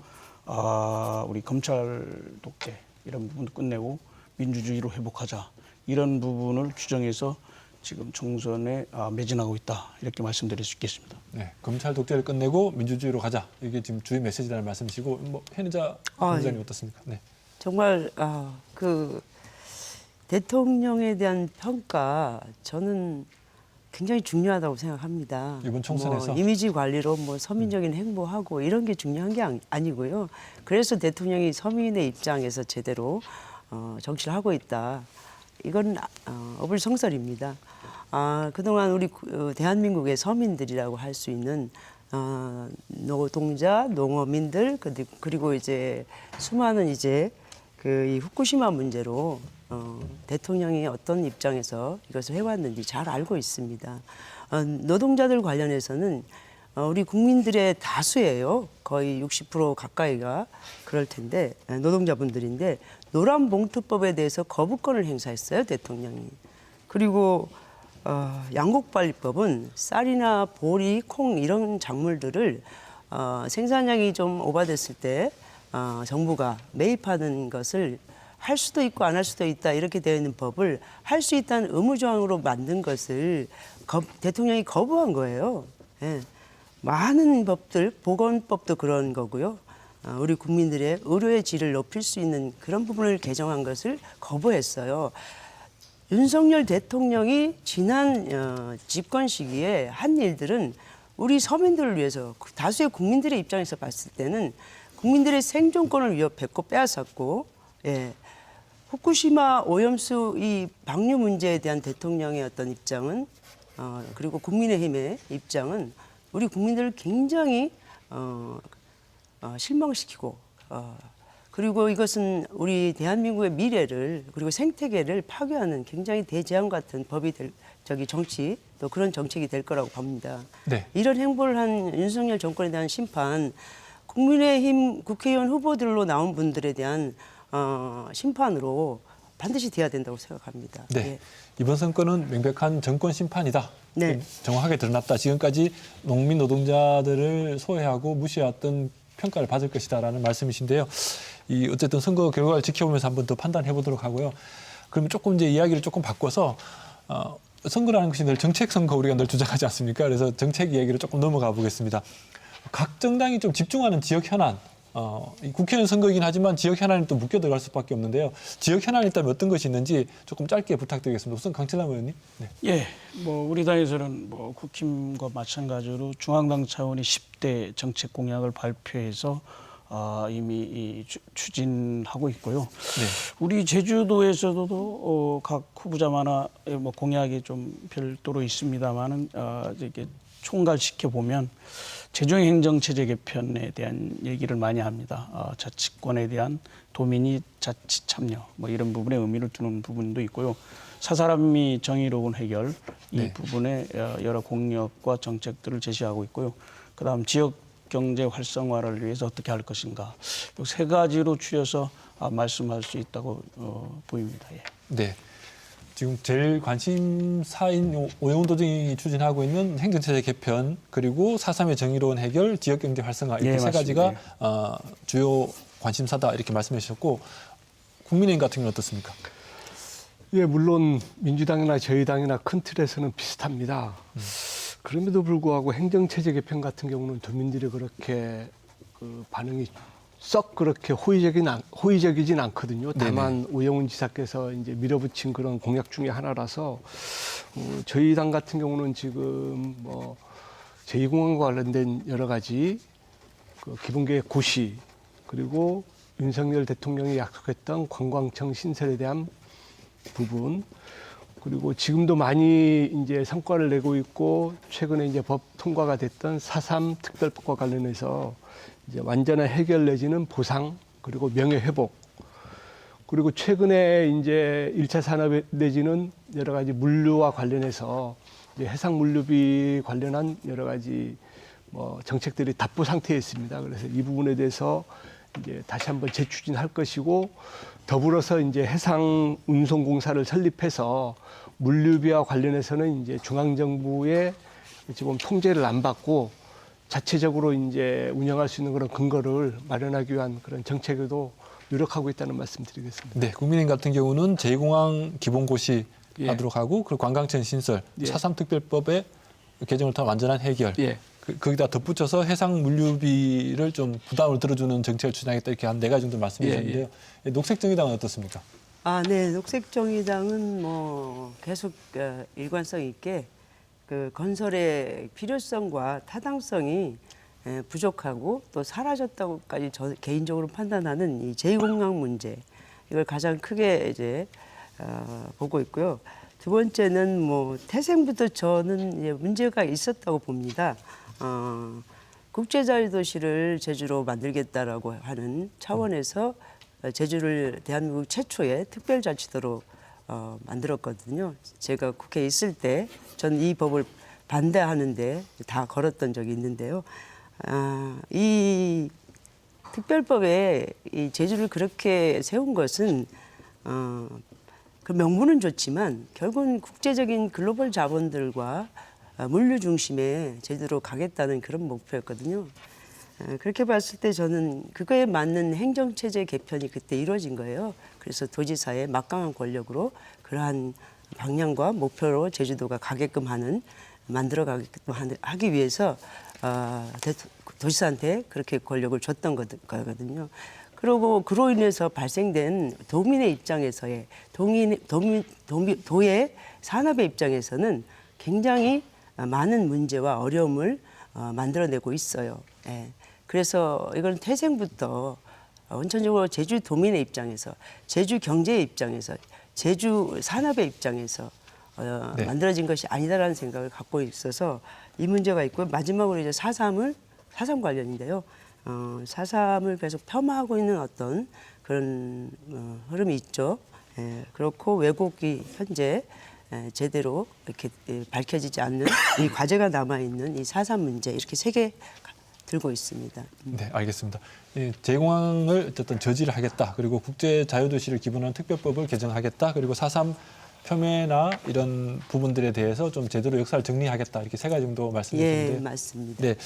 우리 검찰 독재 이런 부분도 끝내고 민주주의로 회복하자 이런 부분을 규정해서 지금 총선에 매진하고 있다 이렇게 말씀드릴 수 있겠습니다. 네, 검찰 독재를 끝내고 민주주의로 가자. 이게 지금 주요 메시지라는 말씀이시고 뭐 hen의자 본부장님 어떻습니까? 네. 정말 그 대통령에 대한 평가 저는 굉장히 중요하다고 생각합니다. 이번 총선에서? 뭐 이미지 관리로 뭐 서민적인 행보하고 이런 게 중요한 게 아니고요. 그래서 대통령이 서민의 입장에서 제대로 정치를 하고 있다. 이건 어불성설입니다. 그동안 우리 대한민국의 서민들이라고 할 수 있는 노동자, 농어민들 그리고 이제 수많은 이제 이 후쿠시마 문제로 대통령이 어떤 입장에서 이것을 해왔는지 잘 알고 있습니다. 노동자들 관련해서는 우리 국민들의 다수예요. 거의 60% 가까이가 그럴 텐데 노동자분들인데 노란봉투법에 대해서 거부권을 행사했어요, 대통령이. 그리고 양곡관리법은 쌀이나 보리, 콩 이런 작물들을 생산량이 좀 오버됐을 때 정부가 매입하는 것을 할 수도 있고 안 할 수도 있다 이렇게 되어 있는 법을 할 수 있다는 의무조항으로 만든 것을 대통령이 거부한 거예요. 예. 많은 법들, 보건법도 그런 거고요. 우리 국민들의 의료의 질을 높일 수 있는 그런 부분을 개정한 것을 거부했어요. 윤석열 대통령이 지난 집권 시기에 한 일들은 우리 서민들을 위해서 다수의 국민들의 입장에서 봤을 때는 국민들의 생존권을 위협했고 빼앗았고 예. 후쿠시마 오염수 이 방류 문제에 대한 대통령의 어떤 입장은 그리고 국민의힘의 입장은 우리 국민들을 굉장히 실망시키고 그리고 이것은 우리 대한민국의 미래를 그리고 생태계를 파괴하는 굉장히 대재앙 같은 법이 정치 또 그런 정책이 될 거라고 봅니다. 네. 이런 행보를 한 윤석열 정권에 대한 심판, 국민의힘 국회의원 후보들로 나온 분들에 대한 심판으로 반드시 돼야 된다고 생각합니다. 네. 예. 이번 선거는 명백한 정권 심판이다. 네. 정확하게 드러났다. 지금까지 농민 노동자들을 소외하고 무시해왔던 평가를 받을 것이다라는 말씀이신데요. 어쨌든 선거 결과를 지켜보면서 한번 더 판단해 보도록 하고요. 그러면 조금 이제 이야기를 조금 바꿔서 선거라는 것이 늘 정책 선거 우리가 늘 주장하지 않습니까? 그래서 정책 이야기를 조금 넘어가 보겠습니다. 각 정당이 좀 집중하는 지역 현안. 국회의원 선거이긴 하지만 지역 현안이 또 묶여 들어갈 수밖에 없는데요. 지역 현안이 있다면 어떤 것이 있는지 조금 짧게 부탁드리겠습니다. 우선 강철남 의원님. 네. 예, 뭐 우리 당에서는 뭐 국힘과 마찬가지로 중앙당 차원의 10대 정책 공약을 발표해서 이미 추진하고 있고요. 네. 우리 제주도에서도 각 후보자마다 뭐 공약이 좀 별도로 있습니다만은 이렇게 총괄시켜 보면 재정행정체제 개편에 대한 얘기를 많이 합니다. 자치권에 대한 도민이 자치 참여 뭐 이런 부분에 의미를 두는 부분도 있고요. 사사람이 정의로운 해결 이 네. 부분에 여러 공약과 정책들을 제시하고 있고요. 그다음 지역 경제 활성화를 위해서 어떻게 할 것인가. 이 세 가지로 추려서 말씀할 수 있다고 보입니다. 예. 네. 지금 제일 관심사인 오영훈 도정이 추진하고 있는 행정체제 개편 그리고 4.3의 정의로운 해결, 지역경제 활성화 이렇게 예, 세 맞습니다. 가지가 주요 관심사다 이렇게 말씀해 주셨고 국민의힘 같은 경우는 어떻습니까? 예, 물론 민주당이나 저희 당이나 큰 틀에서는 비슷합니다. 그럼에도 불구하고 행정체제 개편 같은 경우는 도민들이 그렇게 반응이 썩 그렇게 호의적이진 않거든요. 다만 오영훈 지사께서 이제 밀어붙인 그런 공약 중에 하나라서 저희 당 같은 경우는 지금 뭐 제2공항과 관련된 여러 가지 기본계획 고시 그리고 윤석열 대통령이 약속했던 관광청 신설에 대한 부분 그리고 지금도 많이 이제 성과를 내고 있고 최근에 이제 법 통과가 됐던 4.3 특별법과 관련해서 이제 완전한 해결 내지는 보상 그리고 명예 회복 그리고 최근에 이제 1차 산업 내지는 여러 가지 물류와 관련해서 이제 해상 물류비 관련한 여러 가지 뭐 정책들이 답보 상태에 있습니다. 그래서 이 부분에 대해서 이제 다시 한번 재추진할 것이고 더불어서 이제 해상 운송공사를 설립해서 물류비와 관련해서는 이제 중앙정부의 지금 통제를 안 받고 자체적으로 이제 운영할 수 있는 그런 근거를 마련하기 위한 그런 정책에도 노력하고 있다는 말씀드리겠습니다. 네, 국민의힘 같은 경우는 제2공항 기본고시 예. 하도록 하고 그리고 관광청 신설, 예. 4.3 특별법의 개정을 통한 완전한 해결. 예. 거기다 덧붙여서 해상 물류비를 좀 부담을 들어주는 정책을 추진하겠다 이렇게 한 4가지 정도 말씀해 주셨는데요. 녹색정의당은 어떻습니까? 네, 녹색정의당은 뭐 계속 일관성 있게 그 건설의 필요성과 타당성이 부족하고 또 사라졌다고까지 저 개인적으로 판단하는 이 제2공항 문제 이걸 가장 크게 이제 보고 있고요. 두 번째는 뭐 태생부터 저는 이제 문제가 있었다고 봅니다. 국제자유도시를 제주로 만들겠다라고 하는 차원에서 제주를 대한민국 최초의 특별자치도로 만들었거든요. 제가 국회에 있을 때 전 이 법을 반대하는데 다 걸었던 적이 있는데요. 이 특별법에 이 제주를 그렇게 세운 것은 그 명분은 좋지만 결국은 국제적인 글로벌 자본들과 물류 중심의 제주로 가겠다는 그런 목표였거든요. 그렇게 봤을 때 저는 그거에 맞는 행정체제 개편이 그때 이루어진 거예요. 그래서 도지사의 막강한 권력으로 그러한 방향과 목표로 제주도가 가게끔 만들어가게끔 하기 위해서 도지사한테 그렇게 권력을 줬던 거거든요. 그리고 그로 인해서 발생된 도민의 입장에서의 도의 산업의 입장에서는 굉장히 많은 문제와 어려움을 만들어내고 있어요. 예. 그래서 이건 태생부터 원천적으로 제주 도민의 입장에서, 제주 경제의 입장에서, 제주 산업의 입장에서 네. 만들어진 것이 아니다라는 생각을 갖고 있어서 이 문제가 있고 마지막으로 이제 4.3 관련인데요. 4.3을 계속 폄하하고 있는 어떤 그런 흐름이 있죠. 예, 그렇고 왜곡이 현재 제대로 이렇게 밝혀지지 않는 이 과제가 남아있는 이 4.3 문제 이렇게 3개 들고 있습니다. 네, 알겠습니다. 제2공항을 어쨌든 저지를 하겠다. 그리고 국제자유도시를 기본으로 한 특별법을 개정하겠다. 그리고 4.3 폄훼나 이런 부분들에 대해서 좀 제대로 역사를 정리하겠다. 이렇게 3가지 정도 말씀드렸는데. 예, 맞습니다. 네,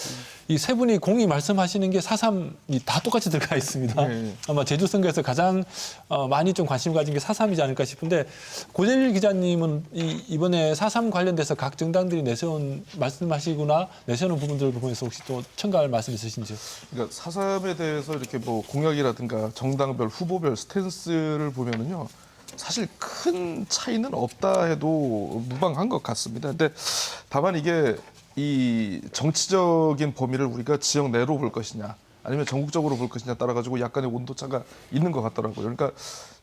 이 세 분이 공이 말씀하시는 게 4.3이 다 똑같이 들어가 있습니다. 네. 아마 제주 선거에서 가장 많이 좀 관심 가진 게 4.3이지 않을까 싶은데 고재일 기자님은 이번에 4.3 관련돼서 각 정당들이 말씀하시거나 내세우는 부분들을 보면서 혹시 또 첨가할 말씀 있으신지요? 그러니까 4.3에 대해서 이렇게 뭐 공약이라든가 정당별 후보별 스탠스를 보면은요. 사실 큰 차이는 없다 해도 무방한 것 같습니다. 근데 다만 이게 이 정치적인 범위를 우리가 지역 내로 볼 것이냐 아니면 전국적으로 볼 것이냐 따라 가지고 약간의 온도차가 있는 것 같더라고요. 그러니까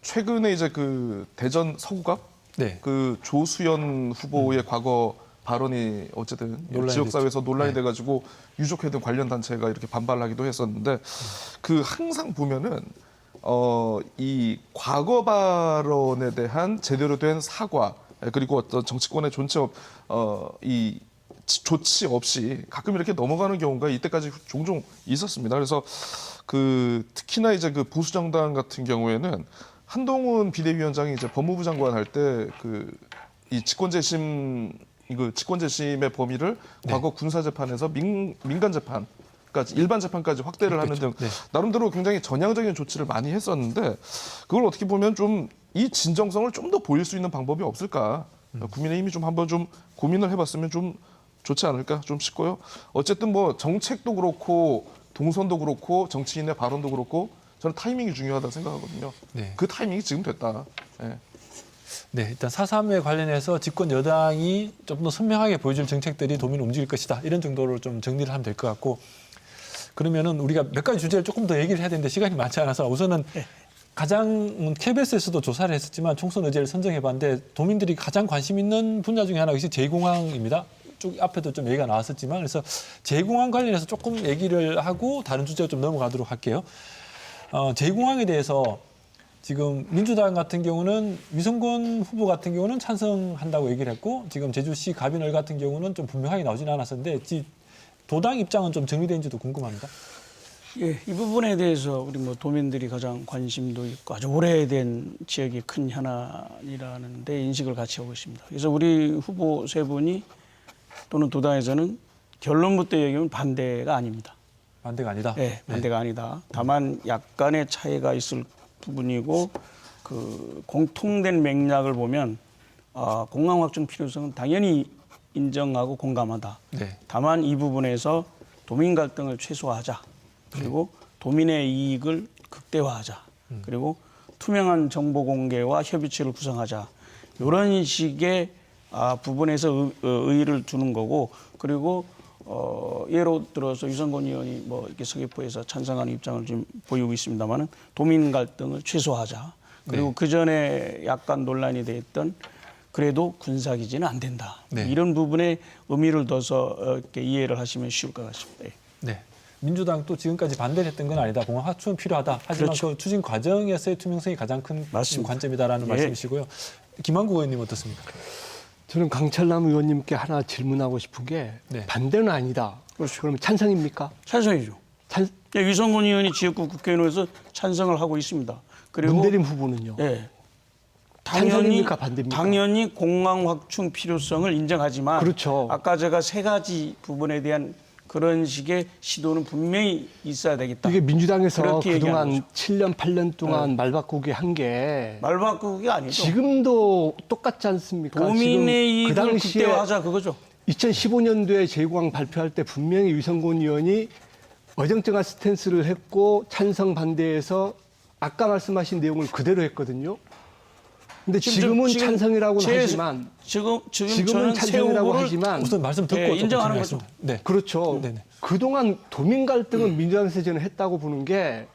최근에 이제 그 대전 서구갑 네. 그 조수연 후보의 과거 발언이 어쨌든 논란이 지역사회에서 논란이 네. 돼가지고 유족회 등 관련 단체가 이렇게 반발하기도 했었는데 그 항상 보면은 이 과거 발언에 대한 제대로 된 사과 그리고 어떤 정치권의 이 조치 없이 가끔 이렇게 넘어가는 경우가 이때까지 종종 있었습니다. 그래서 그 특히나 이제 그 보수 정당 같은 경우에는 한동훈 비대위원장이 이제 법무부 장관 할 때 그 이 직권재심의 범위를 과거 군사재판에서 민간 재판 일반 재판까지 확대를 하는 등 네. 나름대로 굉장히 전향적인 조치를 많이 했었는데 그걸 어떻게 보면 좀 이 진정성을 좀 더 보일 수 있는 방법이 없을까? 국민의힘이 좀 한번 좀 고민을 해봤으면 좀 좋지 않을까 좀 싶고요. 어쨌든 뭐 정책도 그렇고 동선도 그렇고 정치인의 발언도 그렇고 저는 타이밍이 중요하다 생각하거든요. 네. 그 타이밍이 지금 됐다. 예. 네, 일단 4.3에 관련해서 집권 여당이 좀 더 선명하게 보여줄 정책들이 도민을 움직일 것이다. 이런 정도로 좀 정리를 하면 될 것 같고 그러면은 우리가 몇 가지 주제를 조금 더 얘기를 해야 되는데 시간이 많지 않아서 우선은 가장 KBS에서도 조사를 했었지만 총선 의제를 선정해봤는데 도민들이 가장 관심 있는 분야 중에 하나가 제2공항입니다. 쭉 앞에도 좀 얘기가 나왔었지만 그래서 제2공항 관련해서 조금 얘기를 하고 다른 주제로 좀 넘어가도록 할게요. 제2공항에 대해서 지금 민주당 같은 경우는 위성군 후보 같은 경우는 찬성한다고 얘기를 했고 지금 제주시 가빈을 같은 경우는 좀 분명하게 나오지는 않았었는데 도당 입장은 좀 정리된지도 궁금합니다. 예, 이 부분에 대해서 우리 뭐 도민들이 가장 관심도 있고 아주 오래된 지역이 큰 현안이라는 데 인식을 같이 하고 있습니다. 그래서 우리 후보 3분이 또는 도당에서는 결론부터 얘기하면 반대가 아닙니다. 반대가 아니다. 네, 반대가 아니다. 다만 약간의 차이가 있을 부분이고 그 공통된 맥락을 보면 공항 확충 필요성은 당연히 인정하고 공감하다. 네. 다만 이 부분에서 도민 갈등을 최소화하자. 그리고 도민의 이익을 극대화하자. 그리고 투명한 정보 공개와 협의체를 구성하자. 이런 식의 부분에서 의의를 두는 거고, 그리고 예로 들어서 유성권 의원이 뭐 이렇게 서귀포에서 찬성하는 입장을 지금 보이고 있습니다만은 도민 갈등을 최소화하자. 그리고 그 전에 약간 논란이 됐던 그래도 군사기지는 안 된다. 네. 이런 부분에 의미를 둬서 이렇게 이해를 하시면 쉬울 것 같습니다. 예. 네. 민주당도 지금까지 반대를 했던 건 아니다. 공항 확충은 필요하다. 하지만 그렇죠. 그 추진 과정에서의 투명성이 가장 큰 맞습니다. 관점이다라는 예. 말씀이시고요. 김한국 의원님 어떻습니까? 저는 강철남 의원님께 하나 질문하고 싶은 게 네. 반대는 아니다. 그렇죠. 그러면 찬성입니까? 찬성이죠. 예, 유성권 의원이 지역구 국회의원에서 찬성을 하고 있습니다. 그리고 문대림 후보는요. 예. 찬성입니까? 반대입니까? 당연히 공항 확충 필요성을 인정하지만 그렇죠. 아까 제가 세 가지 부분에 대한 그런 식의 시도는 분명히 있어야 되겠다. 이게 민주당에서 그렇게 얘기하는 그동안 거죠. 7년, 8년 동안 말 바꾸기 한 게 말 바꾸기 아니죠. 지금도 똑같지 않습니까? 도민의 지금 그 이익을 당시에 극대화하자 그거죠. 2015년도에 제2공항 발표할 때 분명히 유성곤 의원이 어정쩡한 스탠스를 했고 찬성 반대에서 아까 말씀하신 내용을 그대로 했거든요. 근데 지금은 찬성이라고는 하지만 지금은 지금은 저는 새 찬성이라고 후보를 하지만 우선 말씀 듣고 좀 인정하는 진행하겠습니다. 네. 그렇죠. 네네. 그동안 도민 갈등은 민주당에서 저는 했다고 보는 게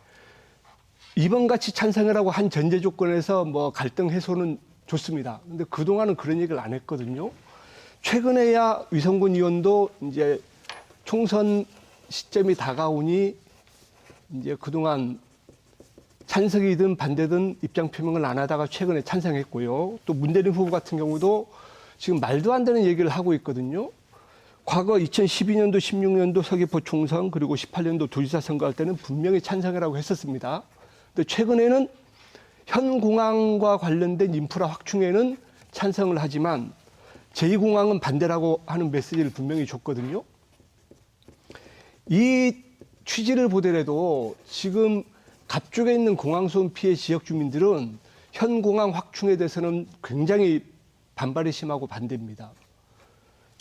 이번 같이 찬성이라고 한 전제 조건에서 뭐 갈등 해소는 좋습니다. 근데 그동안은 그런 얘기를 안 했거든요. 최근에야 위성군 의원도 이제 총선 시점이 다가오니 이제 그동안 찬성이든 반대든 입장 표명을 안 하다가 최근에 찬성했고요. 또 문대림 후보 같은 경우도 지금 말도 안 되는 얘기를 하고 있거든요. 과거 2012년도, 16년도 서귀포 총선 그리고 18년도 도지사 선거할 때는 분명히 찬성이라고 했었습니다. 근데 최근에는 현 공항과 관련된 인프라 확충에는 찬성을 하지만 제2공항은 반대라고 하는 메시지를 분명히 줬거든요. 이 취지를 보더라도 지금 갑쪽에 있는 공항소음 피해 지역 주민들은 현 공항 확충에 대해서는 굉장히 반발이 심하고 반대입니다.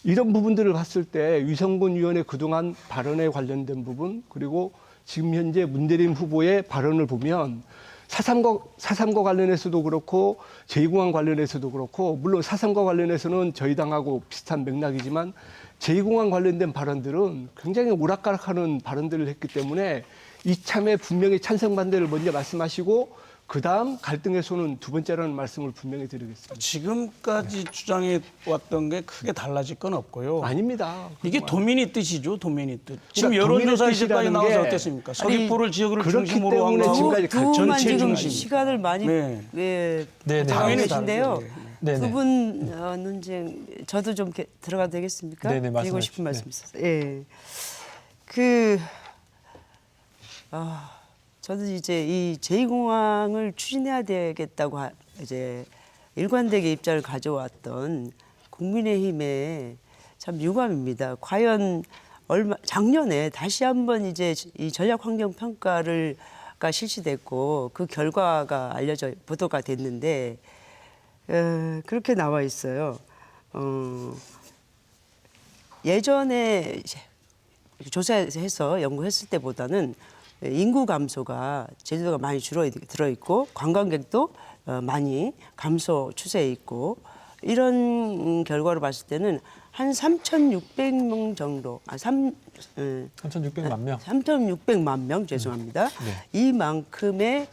이런 부분들을 봤을 때 위성군 의원의 그동안 발언에 관련된 부분 그리고 지금 현재 문대림 후보의 발언을 보면 4.3과 관련해서도 그렇고 제2공항 관련해서도 그렇고 물론 4.3과 관련해서는 저희 당하고 비슷한 맥락이지만 제2공항 관련된 발언들은 굉장히 오락가락하는 발언들을 했기 때문에 이참에 분명히 찬성 반대를 먼저 말씀하시고 그다음 갈등 해소는 두 번째라는 말씀을 분명히 드리겠습니다. 지금까지 주장해 왔던 게 크게 달라질 건 없고요. 아닙니다. 이게 도민의 뜻이죠, 도민의 뜻. 지금 그러니까 여론조사 도민의 이제까지 뜻이라는 나와서 게 어땠습니까? 서귀포를 지역으로 그렇기 중심으로 한 때문에 거하고 지금까지 두 분만 전체 지금 중심. 시간을 많이 네. 네네. 당연히 계신데요. 다르죠. 네네. 두 분 논쟁 저도 좀 들어가도 되겠습니까? 네네, 드리고 말씀해 싶은 주십시오. 말씀 있어요. 예. 저도 이제 이 제2공항을 추진해야 되겠다고 이제 일관되게 입장을 가져왔던 국민의힘에 참 유감입니다. 과연 작년에 다시 한번 이제 이 전략환경평가가 실시됐고 그 결과가 보도가 됐는데 그렇게 나와 있어요. 예전에 조사해서 연구했을 때보다는 인구 감소가 제주도가 많이 들어있고 관광객도 많이 감소 추세에 있고 이런 결과로 봤을 때는 한 3,600명 정도, 3,600만 명. 3,600만 명 죄송합니다. 네. 이만큼의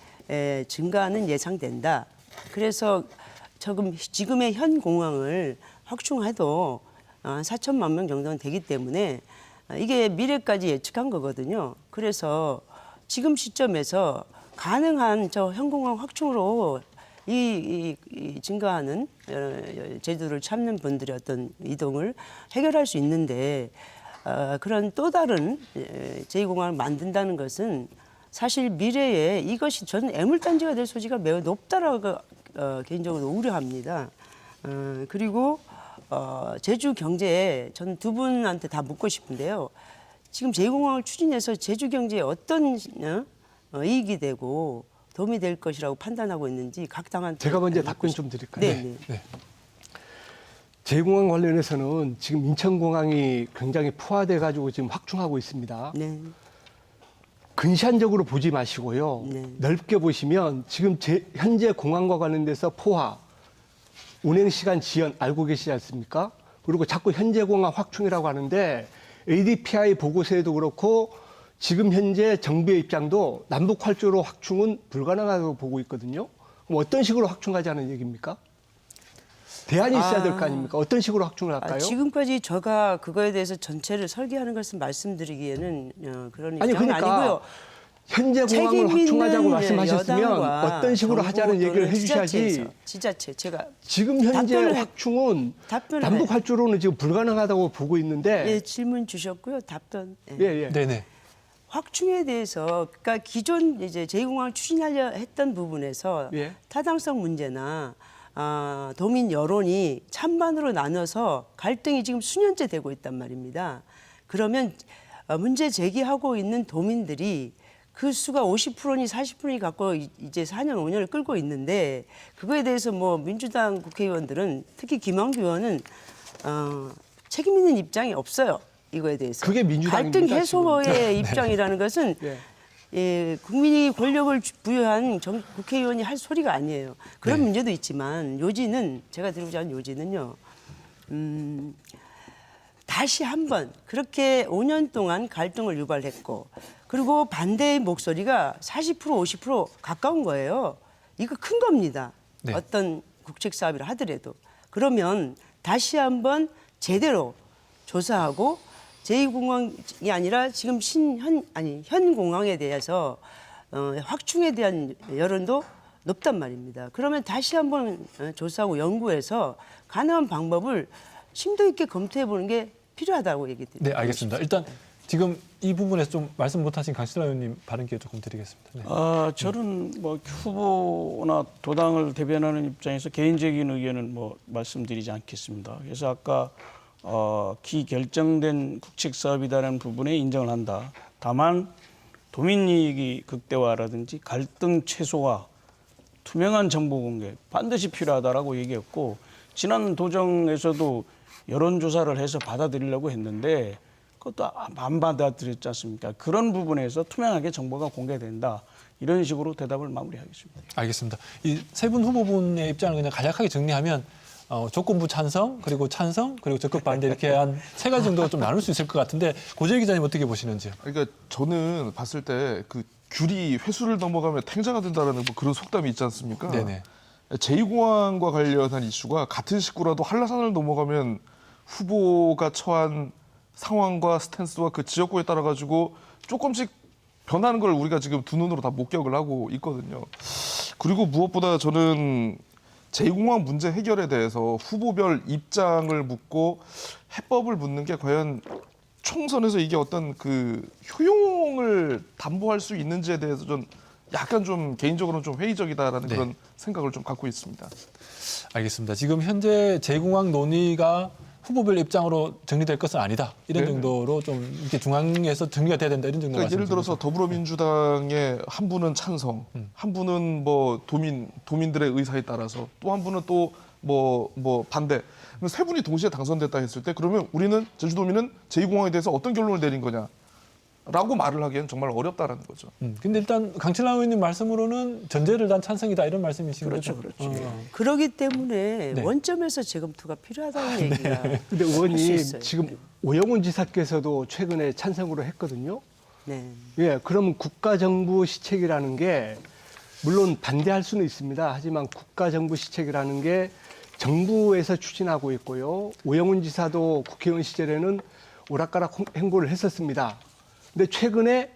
증가는 예상된다. 그래서 지금의 현 공항을 확충해도 4천만 명 정도는 되기 때문에 이게 미래까지 예측한 거거든요. 그래서 지금 시점에서 가능한 현 공항 확충으로 이 증가하는 제주도를 찾는 분들의 어떤 이동을 해결할 수 있는데 그런 또 다른 제2공항을 만든다는 것은 사실 미래에 이것이 저는 애물단지가 될 소지가 매우 높다라고 개인적으로 우려합니다. 그리고 제주 경제에 저는 두 분한테 다 묻고 싶은데요. 지금 제2공항을 추진해서 제주 경제에 어떤 이익이 되고 도움이 될 것이라고 판단하고 있는지 각 당한테 제가 먼저 답변 좀 드릴까요? 네. 네. 제공항 관련해서는 지금 인천공항이 굉장히 포화돼 가지고 지금 확충하고 있습니다. 네. 근시안적으로 보지 마시고요. 네. 넓게 보시면 지금 현재 공항과 관련돼서 포화, 운행 시간 지연 알고 계시지 않습니까? 그리고 자꾸 현재 공항 확충이라고 하는데 ADPI 보고서에도 그렇고 지금 현재 정부의 입장도 남북 활주로 확충은 불가능하다고 보고 있거든요. 그럼 어떤 식으로 확충하자는 얘기입니까? 대안이 있어야 될 거 아닙니까? 어떤 식으로 확충을 할까요? 지금까지 제가 그거에 대해서 전체를 설계하는 것을 말씀드리기에는 그런 아니 입장은 그러니까 아니고요. 현재 공항을 책임 확충하자고 있는 말씀하셨으면 여당과 어떤 식으로 하자는 정부 얘기를 또는 해주셔야지. 지자체 제가 지금 현재 답변을 확충은 답변을 남북 활주로는 지금 불가능하다고 보고 있는데 예, 질문 주셨고요. 답변. 예. 예. 네네. 확충에 대해서 그러니까 기존 이제 제2공항을 추진하려 했던 부분에서 예. 타당성 문제나 도민 여론이 찬반으로 나눠서 갈등이 지금 수년째 되고 있단 말입니다. 그러면 문제 제기하고 있는 도민들이 그 수가 50%니 40%니 갖고 이제 4년, 5년을 끌고 있는데 그거에 대해서 뭐 민주당 국회의원들은 특히 김한규 의원은 책임 있는 입장이 없어요. 이거에 대해서. 그게 민주당입니다, 갈등 해소의 입장이라는 것은 예. 예, 국민이 권력을 부여한 국회의원이 할 소리가 아니에요. 그런 네. 문제도 있지만 요지는 제가 드리고자 하는 요지는요. 다시 한번 그렇게 5년 동안 갈등을 유발했고 그리고 반대의 목소리가 40% 50% 가까운 거예요. 이거 큰 겁니다. 네. 어떤 국책 사업이라 하더라도 그러면 다시 한번 제대로 조사하고 제2공항이 아니라 지금 현 공항에 대해서 확충에 대한 여론도 높단 말입니다. 그러면 다시 한번 조사하고 연구해서 가능한 방법을 심도 있게 검토해 보는 게 필요하다고 얘기드립니다. 네, 알겠습니다. 일단 지금 이 부분에서 좀 말씀 못하신 강신하 의원님 발언 기회 조금 드리겠습니다. 네. 저는 뭐 후보나 도당을 대변하는 입장에서 개인적인 의견은 뭐 말씀드리지 않겠습니다. 그래서 아까 기결정된 국책 사업이다라는 부분에 인정을 한다. 다만 도민 이익이 극대화라든지 갈등 최소화, 투명한 정보 공개 반드시 필요하다라고 얘기했고 지난 도정에서도 여론조사를 해서 받아들이려고 했는데 그것도 안 받아들였지 않습니까? 그런 부분에서 투명하게 정보가 공개된다. 이런 식으로 대답을 마무리하겠습니다. 알겠습니다. 이 세 분 후보분의 입장을 그냥 간략하게 정리하면 조건부 찬성, 그리고 적극 반대 이렇게 한 세 가지 정도 좀 나눌 수 있을 것 같은데 고재희 기자님 어떻게 보시는지요? 그러니까 저는 봤을 때 그 귤이 회수를 넘어가면 탱자가 된다라는 뭐 그런 속담이 있지 않습니까? 네네. 제2공항과 관련한 이슈가 같은 식구라도 한라산을 넘어가면 후보가 처한 상황과 스탠스와 그 지역구에 따라 가지고 조금씩 변하는 걸 우리가 지금 두 눈으로 다 목격을 하고 있거든요. 그리고 무엇보다 저는 제2공항 문제 해결에 대해서 후보별 입장을 묻고 해법을 묻는 게 과연 총선에서 이게 어떤 그 효용을 담보할 수 있는지에 대해서 좀 약간 좀 개인적으로는 좀 회의적이다라는 네. 그런 생각을 좀 갖고 있습니다. 알겠습니다. 지금 현재 제2공항 논의가 후보별 입장으로 정리될 것은 아니다. 이런 네. 정도로 좀 이렇게 중앙에서 정리가 돼야 된다. 이런 정도 그러니까 예를 말씀이신 들어서 거죠? 더불어민주당의 한 분은 찬성, 한 분은 뭐 도민들의 의사에 따라서 또 한 분은 또 뭐 반대. 그럼 세 분이 동시에 당선됐다 했을 때 그러면 우리는 제주도민은 제2공항에 대해서 어떤 결론을 내린 거냐? 라고 말을 하기에는 정말 어렵다라는 거죠. 근데 일단 강철남 의원님 말씀으로는 전제를 단 찬성이다 이런 말씀이신 그렇죠, 거죠? 그렇죠. 그렇기 때문에 네. 원점에서 재검토가 필요하다는 얘기가 근데 할수 의원님 있어요. 지금 오영훈 지사께서도 최근에 찬성으로 했거든요. 네. 예, 그러면 국가정부 시책이라는 게 물론 반대할 수는 있습니다. 하지만 국가정부 시책이라는 게 정부에서 추진하고 있고요. 오영훈 지사도 국회의원 시절에는 오락가락 행보를 했었습니다. 근데 최근에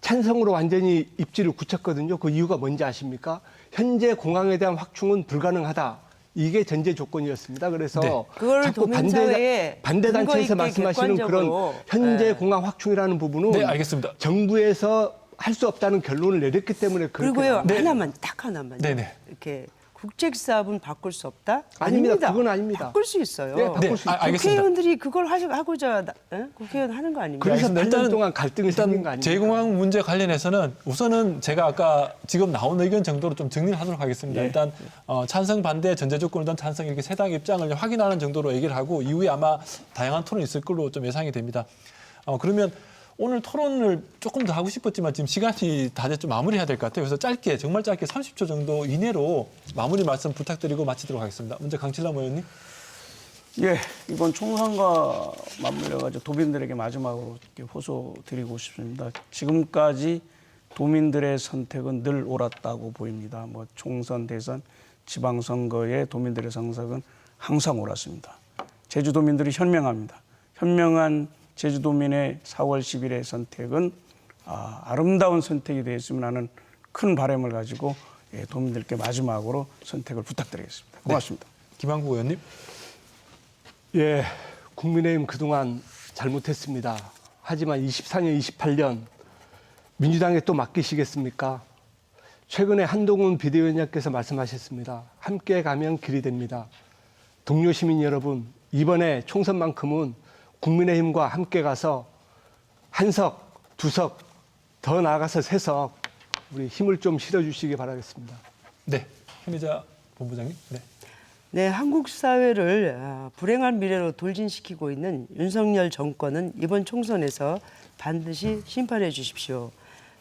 찬성으로 완전히 입지를 굳혔거든요. 그 이유가 뭔지 아십니까? 현재 공항에 대한 확충은 불가능하다. 이게 전제 조건이었습니다. 그래서 네. 그걸 자꾸 도민사회에 반대 단체에서 근거 있게 말씀하시는 그런 객관적으로, 현재 네. 공항 확충이라는 부분은 네, 알겠습니다. 정부에서 할 수 없다는 결론을 내렸기 때문에 그렇게 그리고요 나온 거예요. 네. 딱 하나만 네네. 이렇게 국책사업은 바꿀 수 없다? 아닙니다. 그건 아닙니다. 바꿀 수 있어요. 네, 바꿀 수 있죠. 알겠습니다. 국회의원들이 그걸 하고자 국회의원 하는 거 아닙니까? 그래서 알겠습니다. 8년 동안 갈등이 생긴 거 아닙니까? 재공항 문제 관련해서는 우선은 제가 아까 지금 나온 의견 정도로 좀 정리를 하도록 하겠습니다. 네. 일단 찬성, 반대, 전제 조건이든 찬성 이렇게 세 당의 입장을 확인하는 정도로 얘기를 하고 이후에 아마 다양한 토론이 있을 걸로 좀 예상이 됩니다. 그러면 오늘 토론을 조금 더 하고 싶었지만 지금 시간이 다 돼서 좀 마무리해야 될 것 같아요. 그래서 짧게, 정말 짧게 30초 정도 이내로 마무리 말씀 부탁드리고 마치도록 하겠습니다. 먼저 강칠남 의원님. 예, 이번 총선과 맞물려가지고 도민들에게 마지막으로 이렇게 호소드리고 싶습니다. 지금까지 도민들의 선택은 늘 옳았다고 보입니다. 뭐 총선, 대선, 지방선거의 도민들의 선택은 항상 옳았습니다. 제주도민들이 현명합니다. 현명한 제주도민의 4월 10일의 선택은 아름다운 선택이 되었으면 하는 큰 바람을 가지고 도민들께 마지막으로 선택을 부탁드리겠습니다. 고맙습니다. 김한국 의원님. 예, 국민의힘 그동안 잘못했습니다. 하지만 24년, 28년 민주당에 또 맡기시겠습니까? 최근에 한동훈 비대위원장께서 말씀하셨습니다. 함께 가면 길이 됩니다. 동료 시민 여러분, 이번에 총선만큼은 국민의힘과 함께 가서 한 석, 두 석, 더 나아가서 세 석 우리 힘을 좀 실어주시기 바라겠습니다. 네. 현희자 본부장님. 네. 네, 한국 사회를 불행한 미래로 돌진시키고 있는 윤석열 정권은 이번 총선에서 반드시 심판해 주십시오.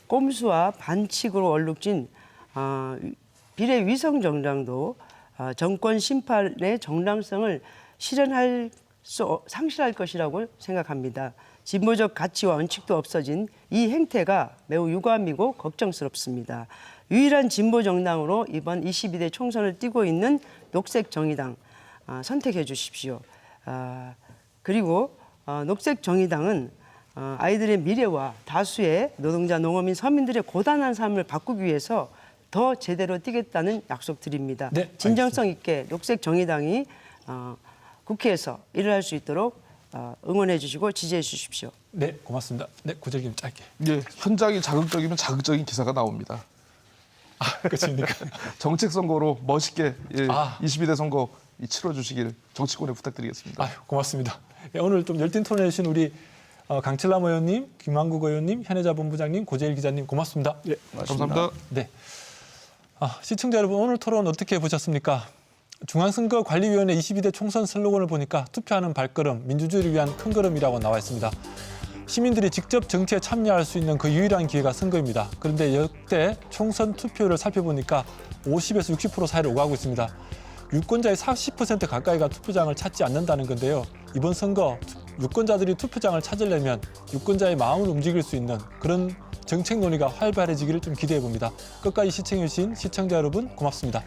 꼼수와 반칙으로 얼룩진 비례 위성 정당도 정권 심판의 정당성을 상실할 것이라고 생각합니다. 진보적 가치와 원칙도 없어진 이 행태가 매우 유감이고 걱정스럽습니다. 유일한 진보 정당으로 이번 22대 총선을 뛰고 있는 녹색정의당 선택해 주십시오. 그리고 녹색정의당은 아이들의 미래와 다수의 노동자, 농어민, 서민들의 고단한 삶을 바꾸기 위해서 더 제대로 뛰겠다는 약속드립니다. 네, 진정성 있게 녹색정의당이 국회에서 일을 할 수 있도록 응원해 주시고 지지해 주십시오. 네, 고맙습니다. 네, 구절기님 짧게. 예, 현장이 자극적이면 자극적인 기사가 나옵니다. 끝입니까? 정책 선거로 멋있게 22대 선거 치러주시길 정치권에 부탁드리겠습니다. 아유, 고맙습니다. 예, 오늘 좀 열띤 토론해 주신 우리 강칠남 의원님, 김한국 의원님, 현혜자 본부장님, 고재일 기자님 고맙습니다. 예, 감사합니다. 네. 시청자 여러분, 오늘 토론 어떻게 보셨습니까? 중앙선거관리위원회 22대 총선 슬로건을 보니까 투표하는 발걸음, 민주주의를 위한 큰 걸음이라고 나와 있습니다. 시민들이 직접 정치에 참여할 수 있는 그 유일한 기회가 선거입니다. 그런데 역대 총선 투표율을 살펴보니까 50에서 60% 사이를 오가고 있습니다. 유권자의 40% 가까이가 투표장을 찾지 않는다는 건데요. 이번 선거 유권자들이 투표장을 찾으려면 유권자의 마음을 움직일 수 있는 그런 정책 논의가 활발해지기를 좀 기대해 봅니다. 끝까지 시청해 주신 시청자 여러분 고맙습니다.